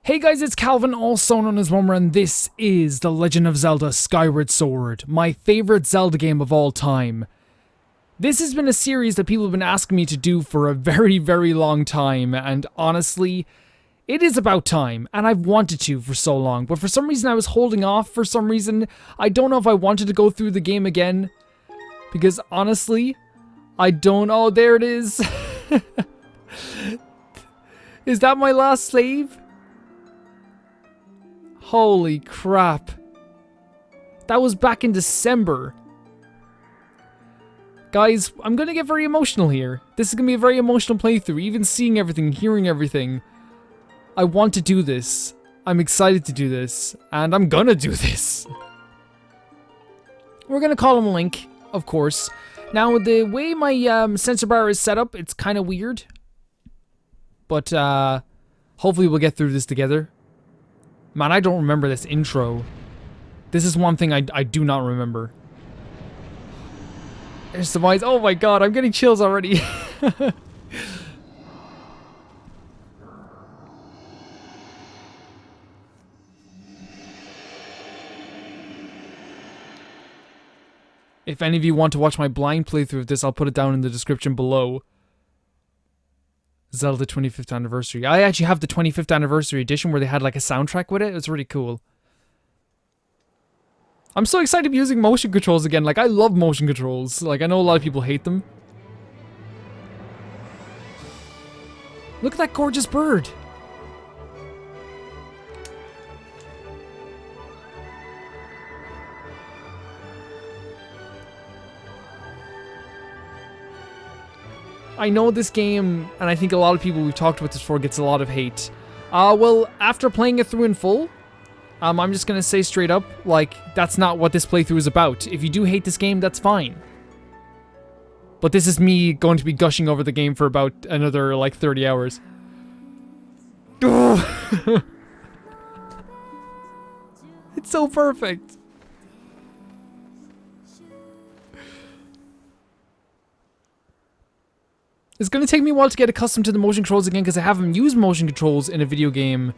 Hey guys, it's Calvin, also known as Romer, and this is The Legend of Zelda Skyward Sword, my favorite Zelda game of all time. This has been a series that people have been asking me to do for a very, very long time, and honestly, it is about time, and I've wanted to for so long, but for some reason I was holding off for some reason. I don't know if I wanted to go through the game again, because honestly, I don't... Oh, there it is! Is that my last slave? Holy crap. That was back in December. Guys, I'm gonna get very emotional here. This is gonna be a very emotional playthrough, even seeing everything, hearing everything. I want to do this. I'm excited to do this, and I'm gonna do this. We're gonna call him Link, of course. Now, the way my sensor bar is set up, it's kind of weird. But, hopefully we'll get through this together. Man, I don't remember this intro. This is one thing I do not remember. There's the voice. Oh my god, I'm getting chills already. If any of you want to watch my blind playthrough of this, I'll put it down in the description below. Zelda 25th anniversary. I actually have the 25th anniversary edition where they had like a soundtrack with it. It's really cool. I'm so excited to be using motion controls again. Like, I love motion controls. Like, I know a lot of people hate them. Look at that gorgeous bird. I know this game, and I think a lot of people we've talked about this before, gets a lot of hate. Well, after playing it through in full, I'm just gonna say straight up, like, that's not what this playthrough is about. If you do hate this game, that's fine. But this is me going to be gushing over the game for about another, like, 30 hours. It's so perfect. It's gonna take me a while to get accustomed to the motion controls again, because I haven't used motion controls in a video game.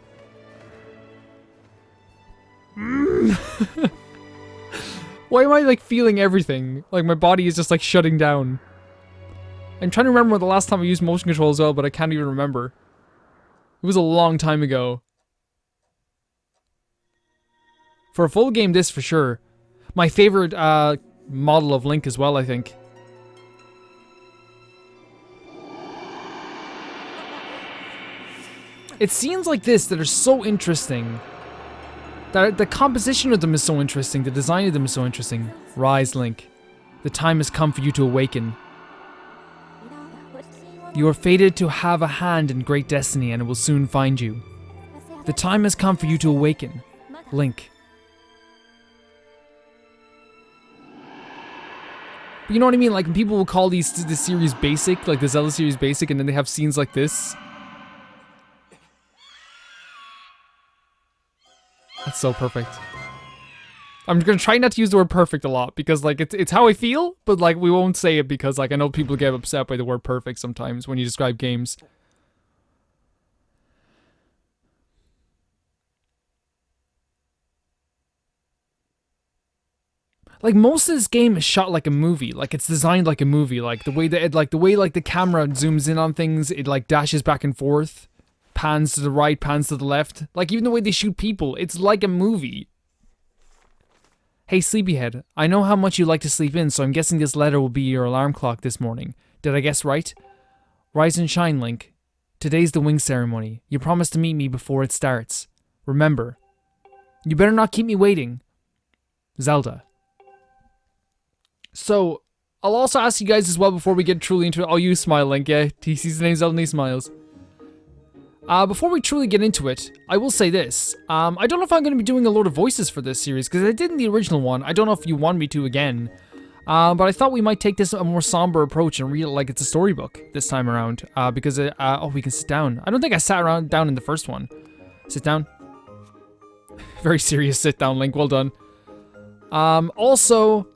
Why am I, like, feeling everything? Like, my body is just, like, shutting down. I'm trying to remember the last time I used motion control as well, but I can't even remember. It was a long time ago. For a full game, this for sure. My favorite, model of Link as well, I think. It's scenes like this that are so interesting. The composition of them is so interesting. The design of them is so interesting. Rise, Link. The time has come for you to awaken. You are fated to have a hand in great destiny, and it will soon find you. The time has come for you to awaken, Link. But you know what I mean? Like, when people will call this series basic, like the Zelda series basic, and then they have scenes like this. That's so perfect. I'm gonna try not to use the word perfect a lot, because, like, it's how I feel, but, like, we won't say it because, like, I know people get upset by the word perfect sometimes when you describe games. Like, most of this game is shot like a movie. Like, it's designed like a movie. Like, the way that the camera zooms in on things, it, like, dashes back and forth. Pans to the right, pans to the left. Like, even the way they shoot people, it's like a movie. Hey, sleepyhead, I know how much you like to sleep in, so I'm guessing this letter will be your alarm clock this morning. Did I guess right? Rise and shine, Link. Today's the wing ceremony. You promised to meet me before it starts. Remember. You better not keep me waiting. Zelda. So, I'll also ask you guys as well before we get truly into it. Oh, you smile, Link, yeah? He sees the name Zelda and he smiles. Before we truly get into it, I will say this. I don't know if I'm going to be doing a load of voices for this series, because I did in the original one. I don't know if you want me to again. But I thought we might take this a more somber approach and read it like it's a storybook this time around. Because, oh, we can sit down. I don't think I sat down in the first one. Sit down. Very serious sit down, Link. Well done. Also,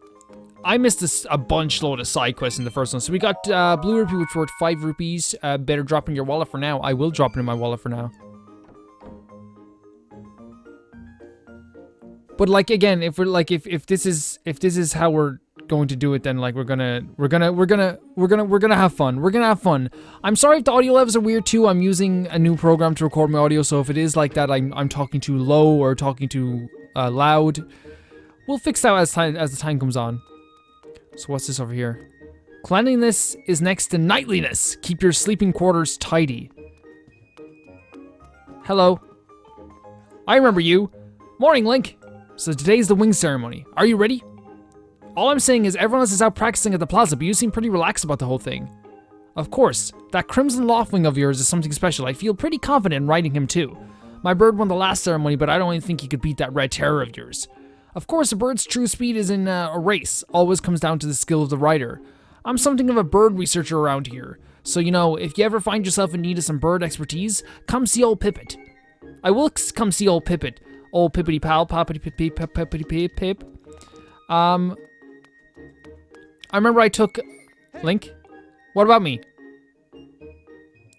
I missed a bunch load of side quests in the first one. So we got Blue Rupee, which worth 5 rupees. Better drop in your wallet for now. I will drop it in my wallet for now. But like again, if we're like if this is how we're going to do it, then like we're gonna have fun. We're gonna have fun. I'm sorry if the audio levels are weird too. I'm using a new program to record my audio, so if it is like that, I'm talking too low or talking too loud. We'll fix that as the time comes on. So what's this over here? Cleanliness is next to nightliness. Keep your sleeping quarters tidy. Hello. I remember you. Morning, Link. So today's the wing ceremony. Are you ready? All I'm saying is everyone else is out practicing at the plaza, but you seem pretty relaxed about the whole thing. Of course, that Crimson Loftwing of yours is something special. I feel pretty confident in riding him too. My bird won the last ceremony, but I don't even think he could beat that Red Terror of yours. Of course, a bird's true speed is in a race. Always comes down to the skill of the rider. I'm something of a bird researcher around here. So, you know, if you ever find yourself in need of some bird expertise, come see old Pippet. I will come see old Pippet. Old Pippity Pal, Poppity Pip Pip Pippity Pip Pip. I remember I took... Link? What about me?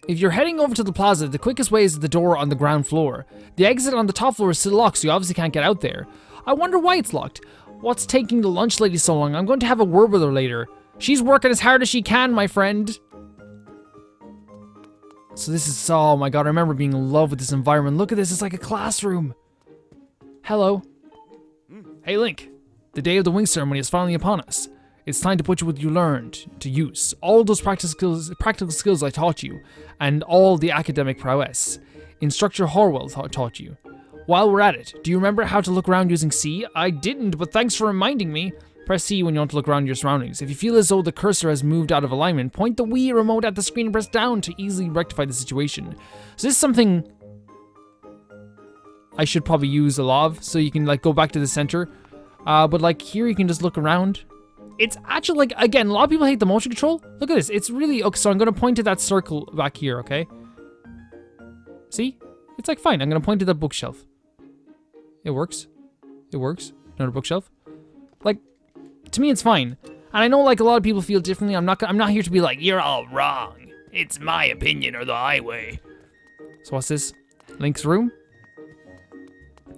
If you're heading over to the plaza, the quickest way is the door on the ground floor. The exit on the top floor is still locked, so you obviously can't get out there. I wonder why it's locked. What's taking the lunch lady so long? I'm going to have a word with her later. She's working as hard as she can, my friend. So this is... Oh my god, I remember being in love with this environment. Look at this, it's like a classroom. Hello. Hey Link, the day of the wing ceremony is finally upon us. It's time to put what you learned to use. All those practical skills I taught you, and all the academic prowess Instructor Horwell taught you. While we're at it, do you remember how to look around using C? I didn't, but thanks for reminding me. Press C when you want to look around your surroundings. If you feel as though the cursor has moved out of alignment, point the Wii remote at the screen and press down to easily rectify the situation. So this is something I should probably use a lot of, so you can like go back to the center. But like here you can just look around. It's actually like, again, a lot of people hate the motion control. Look at this, it's really, okay, so I'm gonna point to that circle back here, okay? See? It's like fine, I'm gonna point to the bookshelf. It works. It works. Another bookshelf. Like, to me it's fine. And I know like a lot of people feel differently. I'm not here to be like, you're all wrong. It's my opinion or the highway. So what's this? Link's room?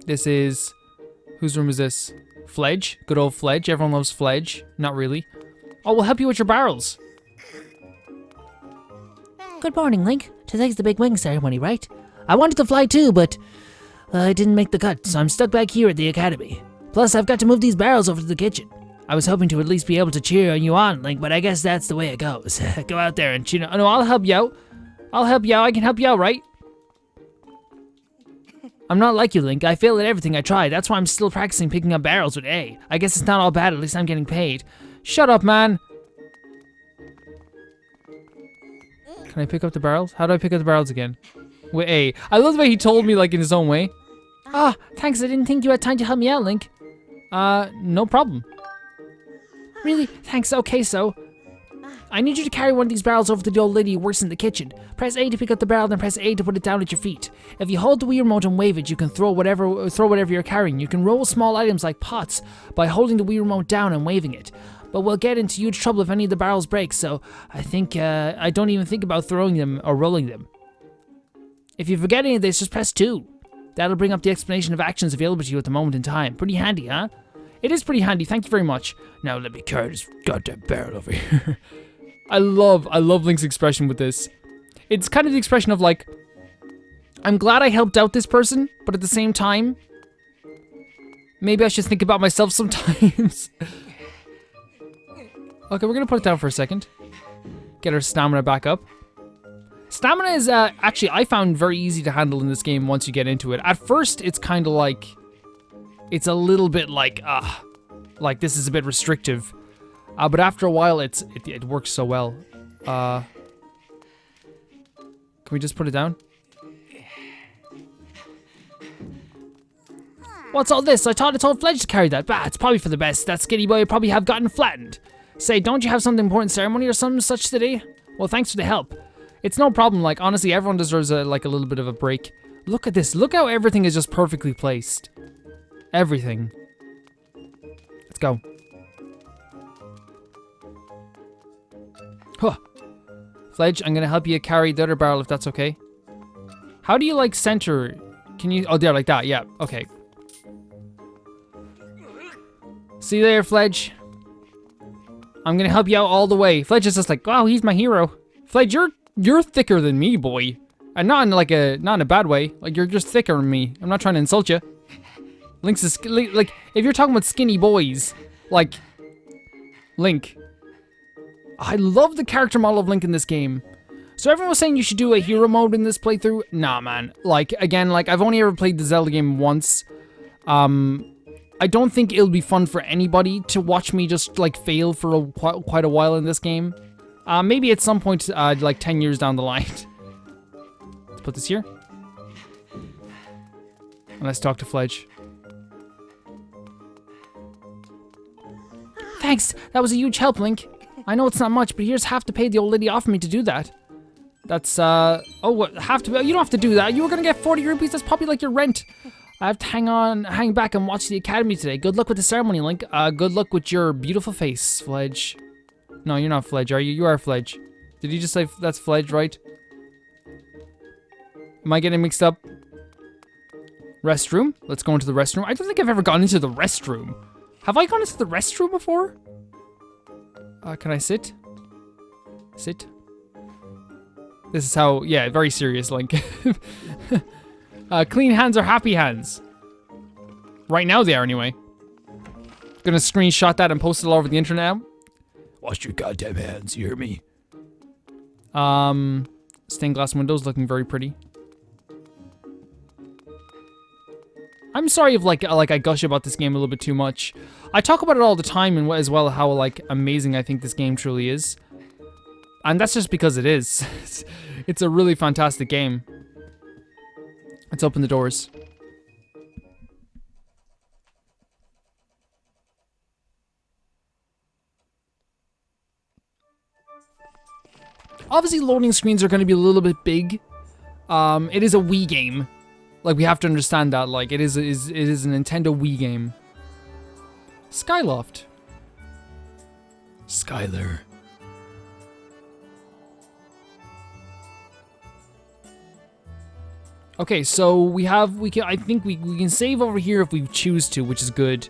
This is... Whose room is this? Fledge? Good old Fledge. Everyone loves Fledge. Not really. Oh, we'll help you with your barrels. Good morning, Link. Today's the big wing ceremony, right? I wanted to fly too, but I didn't make the cut, so I'm stuck back here at the academy. Plus, I've got to move these barrels over to the kitchen. I was hoping to at least be able to cheer you on, Link, but I guess that's the way it goes. Go out there and cheer. No, I'll help you out. I'll help you out. I can help you out, right? I'm not like you, Link. I fail at everything I try. That's why I'm still practicing picking up barrels with A. I guess it's not all bad. At least I'm getting paid. Shut up, man. Can I pick up the barrels? How do I pick up the barrels again? With A. I love the way he told me, like, in his own way. Ah, thanks. I didn't think you had time to help me out, Link. No problem. Really? Thanks. Okay, so... I need you to carry one of these barrels over to the old lady who works in the kitchen. Press A to pick up the barrel, then press A to put it down at your feet. If you hold the Wii remote and wave it, you can throw whatever you're carrying. You can roll small items like pots by holding the Wii remote down and waving it. But we'll get into huge trouble if any of the barrels break, so I think I don't even think about throwing them or rolling them. If you forget any of this, just press 2. That'll bring up the explanation of actions available to you at the moment in time. Pretty handy, huh? It is pretty handy, thank you very much. Now let me carry this goddamn barrel over here. I love Link's expression with this. It's kind of the expression of like, I'm glad I helped out this person, but at the same time, maybe I should think about myself sometimes. Okay, we're gonna put it down for a second. Get our stamina back up. Stamina is actually, I found very easy to handle in this game once you get into it. At first, it's kind of like, it's a little bit like this is a bit restrictive. But after a while, it works so well. Can we just put it down? What's all this? I thought I told Fledge to carry that. Bah, it's probably for the best. That skinny boy would probably have gotten flattened. Say, don't you have some important ceremony or something such today? Well, thanks for the help. It's no problem. Like, honestly, everyone deserves a little bit of a break. Look at this. Look how everything is just perfectly placed. Everything. Let's go. Huh. Fledge, I'm gonna help you carry the other barrel if that's okay. How do you like center? Can you? Oh, there, like that. Yeah. Okay. See you there, Fledge. I'm gonna help you out all the way. Fledge is just like, wow, he's my hero. Fledge, you're thicker than me, boy. And not in a bad way. Like, you're just thicker than me. I'm not trying to insult you. Link's is, like, if you're talking about skinny boys, like, Link. I love the character model of Link in this game. So everyone was saying you should do a hero mode in this playthrough. Nah, man. Like, again, like, I've only ever played the Zelda game once. I don't think it'll be fun for anybody to watch me just, like, fail for quite a while in this game. Maybe at some point, like, 10 years down the line. Let's put this here. And let's talk to Fledge. Thanks, that was a huge help, Link. I know it's not much, but here's half to pay the old lady offered me to do that. That's, oh, what, half to pay? You don't have to do that. You were gonna get 40 rupees, that's probably like your rent. I have to hang back and watch the academy today. Good luck with the ceremony, Link. Good luck with your beautiful face, Fledge. No, you're not Fledge, are you? You are Fledge. Did you just say that's Fledge, right? Am I getting mixed up? Restroom? Let's go into the restroom. I don't think I've ever gone into the restroom. Have I gone into the restroom before? Can I sit? Sit? This is how, yeah, very serious, Link. Clean hands are happy hands. Right now they are, anyway. Gonna screenshot that and post it all over the internet. Wash your goddamn hands, you hear me? Stained glass windows looking very pretty. I'm sorry if like I gush about this game a little bit too much. I talk about it all the time and as well how like amazing I think this game truly is. And that's just because it is. It's a really fantastic game. Let's open the doors. Obviously loading screens are going to be a little bit big. It is a Wii game. Like, we have to understand that, like, it is a Nintendo Wii game. Skyloft. Skyler. Okay, so I think we can save over here if we choose to, which is good.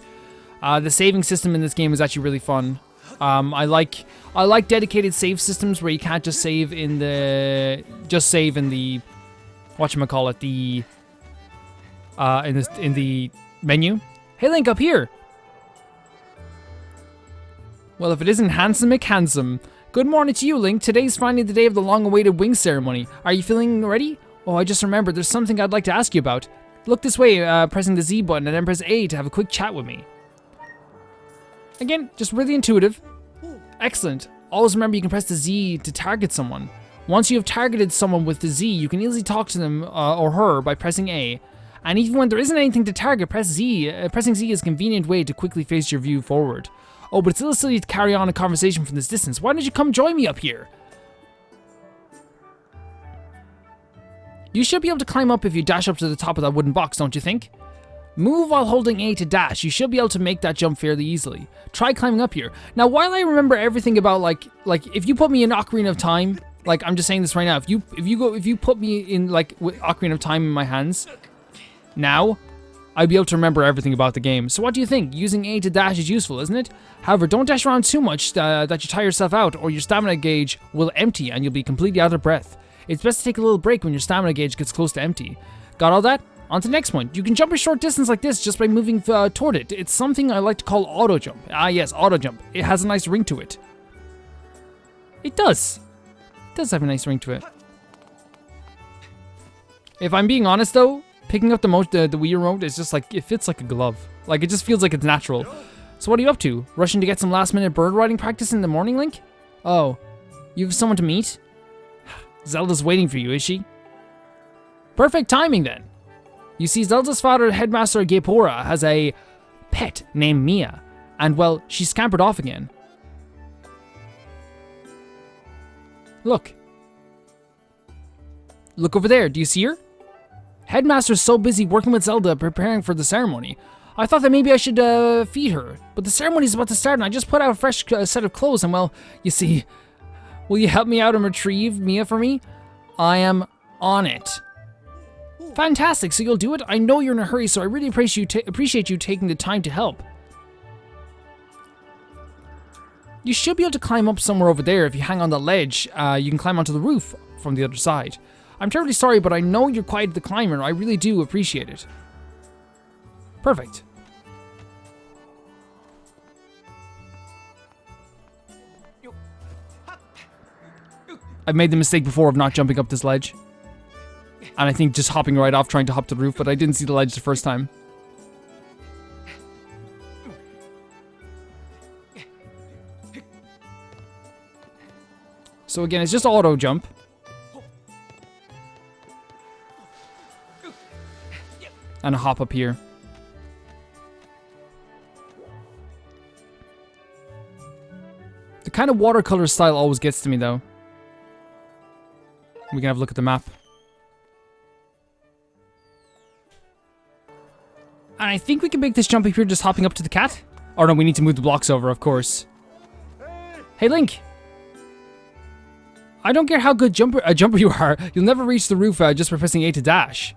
The saving system in this game is actually really fun. I like dedicated save systems where you can't just save in the whatchamacallit, in the menu. Hey Link, up here. Well, if it isn't Handsome McHandsome. Good morning to you, Link. Today's finally the day of the long-awaited wing ceremony. Are you feeling ready? Oh, I just remembered. There's something I'd like to ask you about. Look this way, pressing the Z button and then press A to have a quick chat with me. Again, just really intuitive. Excellent. Always remember you can press the Z to target someone. Once you have targeted someone with the Z, you can easily talk to them or her by pressing A. And even when there isn't anything to target, press Z. Pressing Z is a convenient way to quickly face your view forward. Oh, but it's a little silly to carry on a conversation from this distance. Why don't you come join me up here? You should be able to climb up if you dash up to the top of that wooden box, don't you think? Move while holding A to dash. You should be able to make that jump fairly easily. Try climbing up here. Now, while I remember everything about like if you put me in Ocarina of Time, like I'm just saying this right now, if you put me in like with Ocarina of Time in my hands, now I'd be able to remember everything about the game. So what do you think? Using A to dash is useful, isn't it? However, don't dash around too much that you tire yourself out, or your stamina gauge will empty and you'll be completely out of breath. It's best to take a little break when your stamina gauge gets close to empty. Got all that? On to the next point. You can jump a short distance like this just by moving toward it. It's something I like to call auto jump. Ah yes, auto jump. It has a nice ring to it. It does. It does have a nice ring to it. If I'm being honest though, picking up the Wii remote is just like, it fits like a glove. Like it just feels like it's natural. So what are you up to? Rushing to get some last minute bird riding practice in the morning, Link? Oh, you have someone to meet? Zelda's waiting for you, is she? Perfect timing then. You see, Zelda's father, Headmaster Gaepora, has a pet named Mia, and well, she scampered off again. Look. Look over there, do you see her? Headmaster's so busy working with Zelda preparing for the ceremony. I thought that maybe I should feed her, but the ceremony's about to start and I just put out a fresh set of clothes and well, you see, will you help me out and retrieve Mia for me? I am on it. Fantastic, so you'll do it? I know you're in a hurry, so I really appreciate you taking the time to help. You should be able to climb up somewhere over there. If you hang on the ledge, you can climb onto the roof from the other side. I'm terribly sorry, but I know you're quite the climber. I really do appreciate it. Perfect. I've made the mistake before of not jumping up this ledge. And I think just hopping right off trying to hop to the roof, but I didn't see the ledge the first time. So again, it's just auto jump. And a hop up here. The kind of watercolor style always gets to me though. We can have a look at the map. And I think we can make this jump up here just hopping up to the cat. Oh no, we need to move the blocks over, of course. Hey Link! I don't care how good a jumper you are, you'll never reach the roof just by pressing A to dash.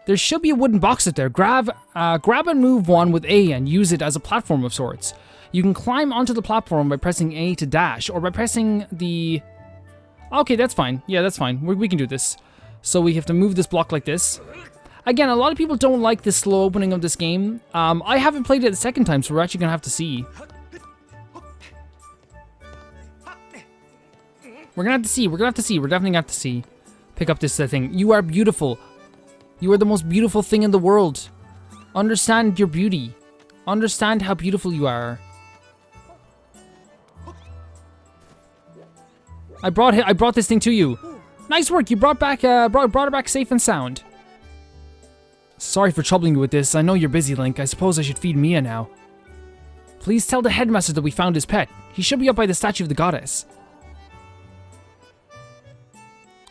There should be a wooden box up there. Grab and move one with A and use it as a platform of sorts. You can climb onto the platform by pressing A to dash, or by pressing the... Okay, that's fine. Yeah, that's fine. We can do this. So we have to move this block like this. Again, a lot of people don't like the slow opening of this game. I haven't played it the second time, so we're actually going to have to see. We're going to have to see. We're definitely going to have to see. Pick up this thing. You are beautiful. You are the most beautiful thing in the world. Understand your beauty. Understand how beautiful you are. I brought this thing to you. Nice work. You brought it back safe and sound. Sorry for troubling you with this. I know you're busy, Link. I suppose I should feed Mia now. Please tell the headmaster that we found his pet. He should be up by the statue of the goddess.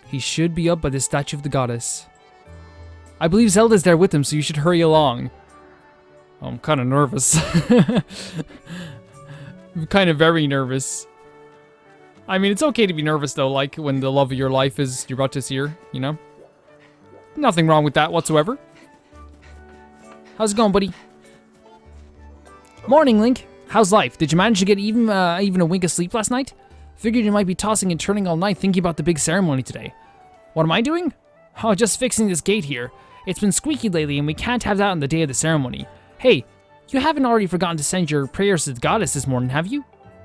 He should be up by the statue of the goddess. I believe Zelda's there with him, so you should hurry along. Oh, I'm kind of nervous. I'm kind of very nervous. I mean, it's okay to be nervous, though, like when the love of your life is you're about to see her, you know? Nothing wrong with that whatsoever. How's it going, buddy? Morning, Link. How's life? Did you manage to get even a wink of sleep last night? Figured you might be tossing and turning all night thinking about the big ceremony today. What am I doing? Oh, just fixing this gate here. It's been squeaky lately and we can't have that on the day of the ceremony. Hey, you haven't already forgotten to send your prayers to the goddess this morning, have you?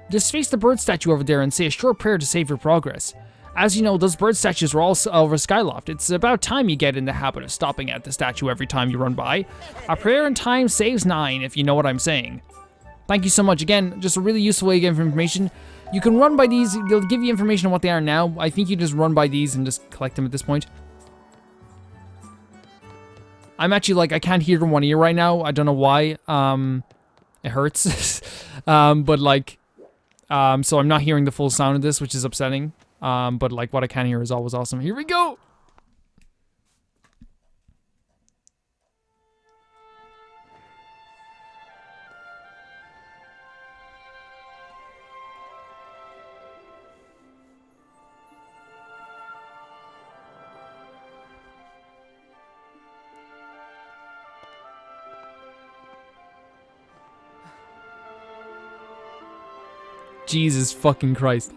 Just face the bird statue over there and say a short prayer to save your progress. As you know, those bird statues are all over Skyloft. It's about time you get in the habit of stopping at the statue every time you run by. A prayer in time saves 9, if you know what I'm saying. Thank you so much. Again, just a really useful way to get information. You can run by these. They'll give you information on what they are now. I think you just run by these and just collect them at this point. I'm actually like, I can't hear in one ear right now. I don't know why. It hurts. But like... so I'm not hearing the full sound of this, which is upsetting. But like what I can hear is always awesome. Here we go! Jesus fucking Christ.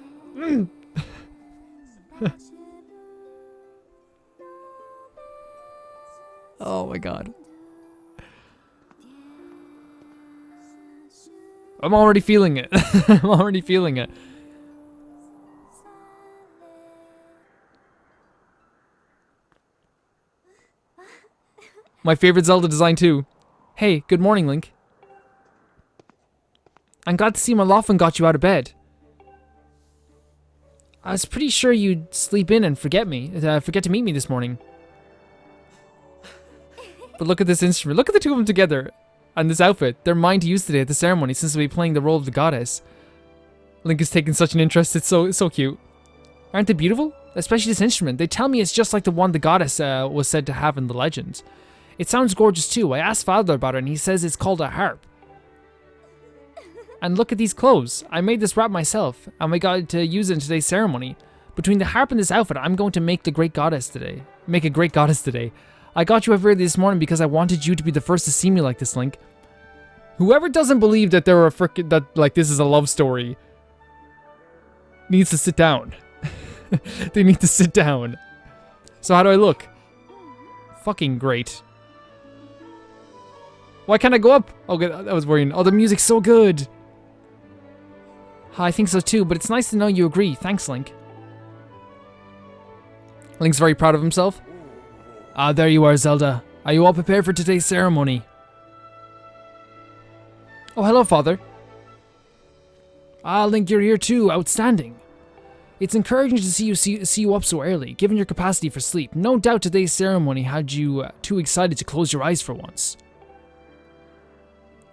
Oh my god. I'm already feeling it. I'm already feeling it. My favorite Zelda design too. Hey, good morning, Link. I'm glad to see my Laughlin got you out of bed. I was pretty sure you'd sleep in and forget to meet me this morning. But look at this instrument. Look at the two of them together. And this outfit. They're mine to use today at the ceremony since we'll be playing the role of the goddess. Link is taking such an interest. It's so cute. Aren't they beautiful? Especially this instrument. They tell me it's just like the one the goddess was said to have in the legends. It sounds gorgeous too. I asked Father about it and he says it's called a harp. And look at these clothes. I made this wrap myself, and we got to use it in today's ceremony. Between the harp and this outfit, I'm going to make a great goddess today. I got you up early this morning because I wanted you to be the first to see me like this, Link. Whoever doesn't believe that there are like this is a love story needs to sit down. They need to sit down. So how do I look? Fucking great. Why can't I go up? Okay, I was worrying. Oh, the music's so good. I think so too, but it's nice to know you agree. Thanks, Link. Link's very proud of himself. Ah, there you are, Zelda. Are you all prepared for today's ceremony? Oh, hello, Father. Ah, Link, you're here too. Outstanding. It's encouraging to see you up so early, given your capacity for sleep. No doubt today's ceremony had you too excited to close your eyes for once.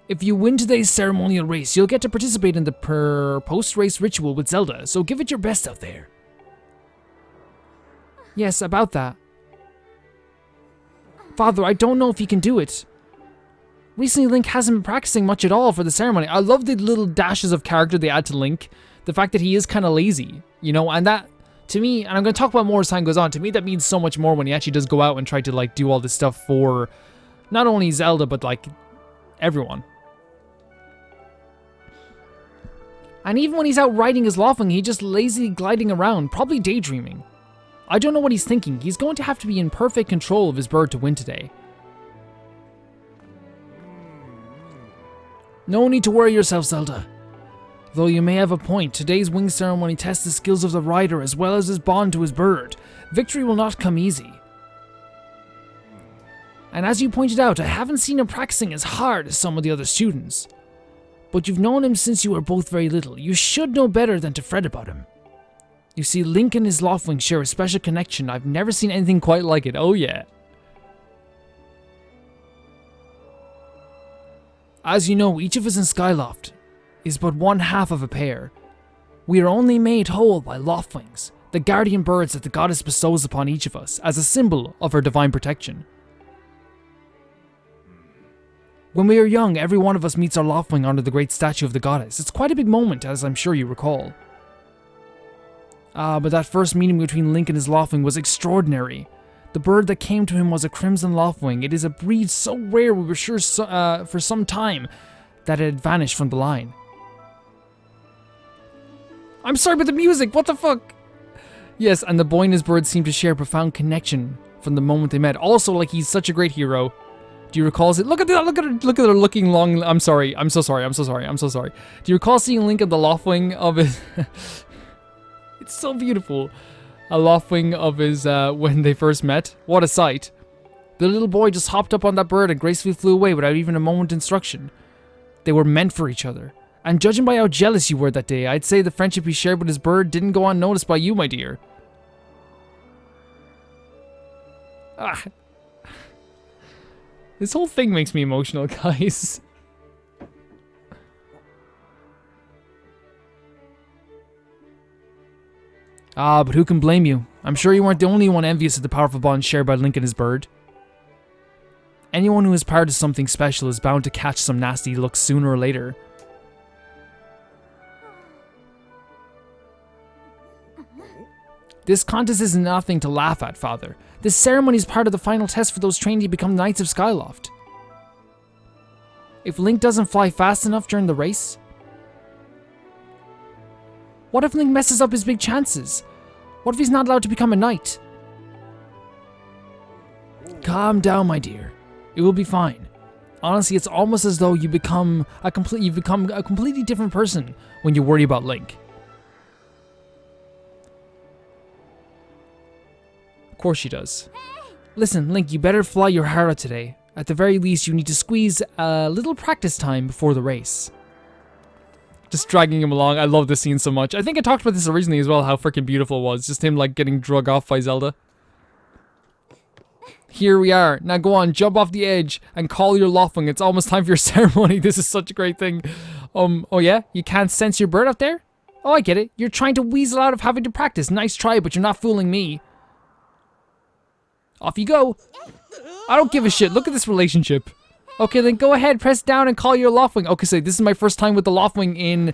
If you win today's ceremonial race, you'll get to participate in the post-race ritual with Zelda, so give it your best out there. Yes, about that. Father, I don't know if he can do it. Recently, Link hasn't been practicing much at all for the ceremony. I love the little dashes of character they add to Link. The fact that he is kind of lazy, you know, and that, to me, and I'm going to talk about more as time goes on, to me that means so much more when he actually does go out and try to, like, do all this stuff for not only Zelda, but, like, everyone. And even when he's out riding his Lofwing, he's just lazily gliding around, probably daydreaming. I don't know what he's thinking. He's going to have to be in perfect control of his bird to win today. No need to worry yourself, Zelda. Though you may have a point, today's wing ceremony tests the skills of the rider as well as his bond to his bird. Victory will not come easy. And as you pointed out, I haven't seen him practicing as hard as some of the other students. But you've known him since you were both very little. You should know better than to fret about him. You see, Link and his Lofwing share a special connection. I've never seen anything quite like it. Oh yeah. As you know, each of us in Skyloft is but one half of a pair. We are only made whole by Lofwings, the guardian birds that the goddess bestows upon each of us as a symbol of her divine protection. When we are young, every one of us meets our Lofwing under the great statue of the goddess. It's quite a big moment, as I'm sure you recall. But that first meeting between Link and his Lofwing was extraordinary. The bird that came to him was a crimson Lofwing. It is a breed so rare we were sure for some time that it had vanished from the line. I'm sorry about the music, what the fuck? Yes, and the boy and his bird seem to share a profound connection from the moment they met. Also, like, he's such a great hero. Do you recall look at her looking long. I'm sorry. I'm so sorry. Do you recall seeing Link at the Lofwing of his It's so beautiful. A Lofwing of his when they first met. What a sight. The little boy just hopped up on that bird and gracefully flew away without even a moment's instruction. They were meant for each other. And judging by how jealous you were that day, I'd say the friendship he shared with his bird didn't go unnoticed by you, my dear. Ah. This whole thing makes me emotional, guys. Ah, but who can blame you? I'm sure you weren't the only one envious of the powerful bond shared by Link and his bird. Anyone who is part of something special is bound to catch some nasty looks sooner or later. This contest is nothing to laugh at, Father. This ceremony is part of the final test for those trained to become Knights of Skyloft. If Link doesn't fly fast enough during the race? What if Link messes up his big chances? What if he's not allowed to become a knight? Calm down, my dear. It will be fine. Honestly, it's almost as though you've become a completely different person when you worry about Link. Of course she does. Listen, Link, you better fly your heart out today. At the very least, you need to squeeze a little practice time before the race. Just dragging him along. I love this scene so much. I think I talked about this originally as well, how freaking beautiful it was. Just him, like, getting drug off by Zelda. Here we are. Now go on, jump off the edge and call your Lofwing. It's almost time for your ceremony. This is such a great thing. Oh yeah? You can't sense your bird out there? Oh, I get it. You're trying to weasel out of having to practice. Nice try, but you're not fooling me. Off you go. I don't give a shit. Look at this relationship. Okay, then go ahead, press down and call your Lofwing. Okay, so this is my first time with the Lofwing in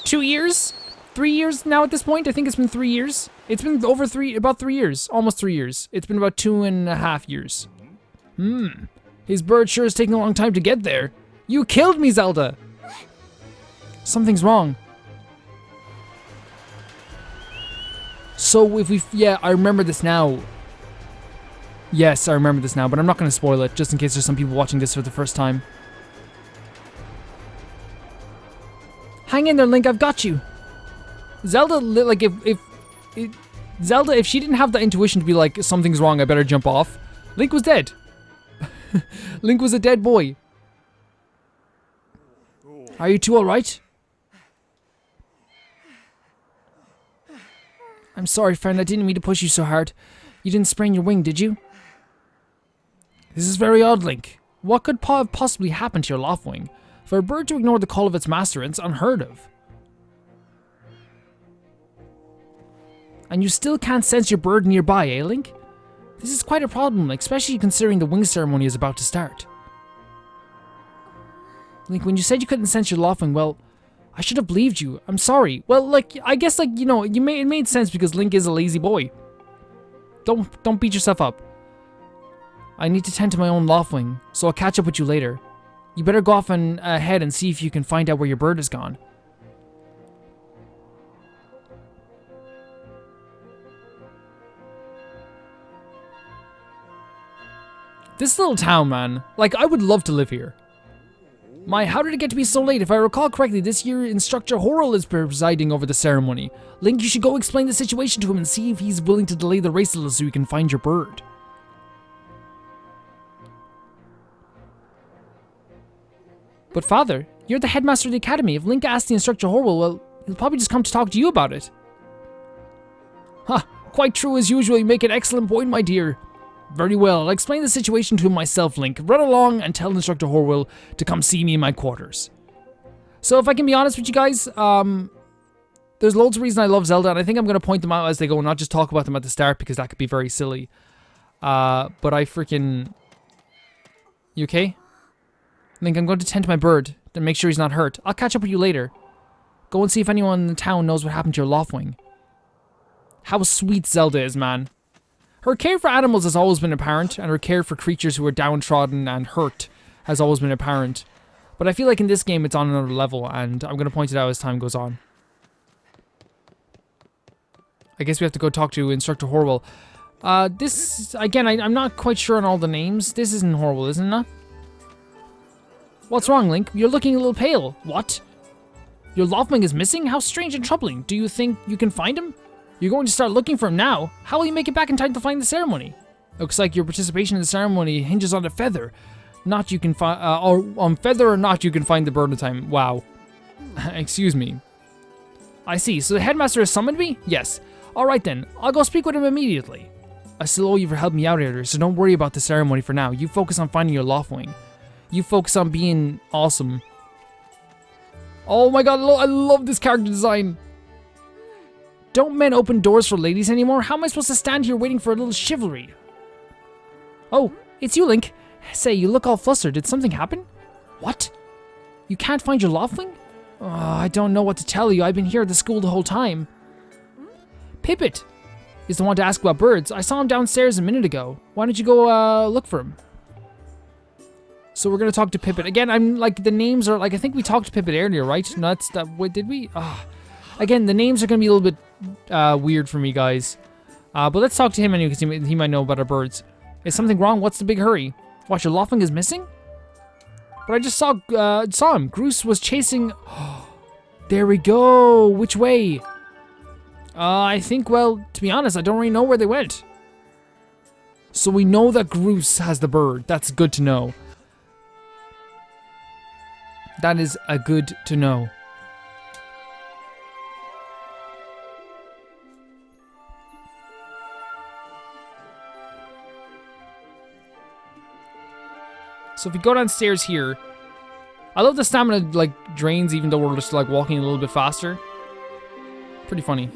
2 years? 3 years now at this point? I think it's been 3 years. It's been about 3 years. Almost 3 years. It's been about 2.5 years. His bird sure is taking a long time to get there. You killed me, Zelda! Something's wrong. So if we... Yeah, I remember this now. Yes, I remember this now, but I'm not going to spoil it, just in case there's some people watching this for the first time. Hang in there, Link, I've got you. Zelda, like, Zelda, if she didn't have the intuition to be like, something's wrong, I better jump off, Link was dead. Link was a dead boy. Are you two alright? I'm sorry, friend, I didn't mean to push you so hard. You didn't sprain your wing, did you? This is very odd, Link. What could possibly happen to your loft wing? For a bird to ignore the call of its master, it's unheard of. And you still can't sense your bird nearby, eh, Link? This is quite a problem, especially considering the wing ceremony is about to start. Link, when you said you couldn't sense your loft wing, well, I should have believed you. I'm sorry. Well, like, I guess, like, you know, it made sense because Link is a lazy boy. Don't beat yourself up. I need to tend to my own loft wing, so I'll catch up with you later. You better go off and ahead and see if you can find out where your bird has gone. This little town, man. Like, I would love to live here. How did it get to be so late? If I recall correctly, this year Instructor Horrell is presiding over the ceremony. Link, you should go explain the situation to him and see if he's willing to delay the race a little so you can find your bird. But father, you're the headmaster of the academy. If Link asks the Instructor Horrell, well, he'll probably just come to talk to you about it. Ha! Quite true as usual. You make an excellent point, my dear. Very well, I'll explain the situation to him myself, Link. Run along and tell Instructor Horwell to come see me in my quarters. So if I can be honest with you guys, there's loads of reasons I love Zelda, and I think I'm going to point them out as they go, and not just talk about them at the start, because that could be very silly. But I freaking... You okay? Link, I'm going to tend to my bird, then make sure he's not hurt. I'll catch up with you later. Go and see if anyone in the town knows what happened to your loft wing. How sweet Zelda is, man. Her care for animals has always been apparent, and her care for creatures who are downtrodden and hurt has always been apparent. But I feel like in this game it's on another level, and I'm going to point it out as time goes on. I guess we have to go talk to Instructor Horwell. This, again, I'm not quite sure on all the names. This isn't Horwell, isn't it? What's wrong, Link? You're looking a little pale. What? Your loft wing is missing? How strange and troubling. Do you think you can find him? You're going to start looking for him now? How will you make it back in time to find the ceremony? Looks like your participation in the ceremony hinges on a feather. Not you can find, or on feather or not you can find the bird in time. Wow. Excuse me. I see. So the headmaster has summoned me? Yes. Alright then. I'll go speak with him immediately. I still owe you for helping me out earlier, so don't worry about the ceremony for now. You focus on finding your loft wing. You focus on being awesome. Oh my god, I love this character design. Don't men open doors for ladies anymore? How am I supposed to stand here waiting for a little chivalry? Oh, it's you, Link. Say, you look all flustered. Did something happen? What? You can't find your loft wing? Oh, I don't know what to tell you. I've been here at the school the whole time. Pippet is the one to ask about birds. I saw him downstairs a minute ago. Why don't you go look for him? So we're gonna talk to Pippet. Again, I'm like, the names are like, I think we talked to Pippet earlier, right? No, that's that. Wait, did we? Again, the names are gonna be a little bit weird for me, guys. But let's talk to him anyway, because he might know about our birds. Is something wrong? What's the big hurry? What, your loft wing is missing? But I just saw him. Groose was chasing. There we go. Which way? I think, well, to be honest, I don't really know where they went. So we know that Groose has the bird. That's good to know. That is a good to know. So if we go downstairs here, I love the stamina like drains even though we're just like walking a little bit faster. Pretty funny.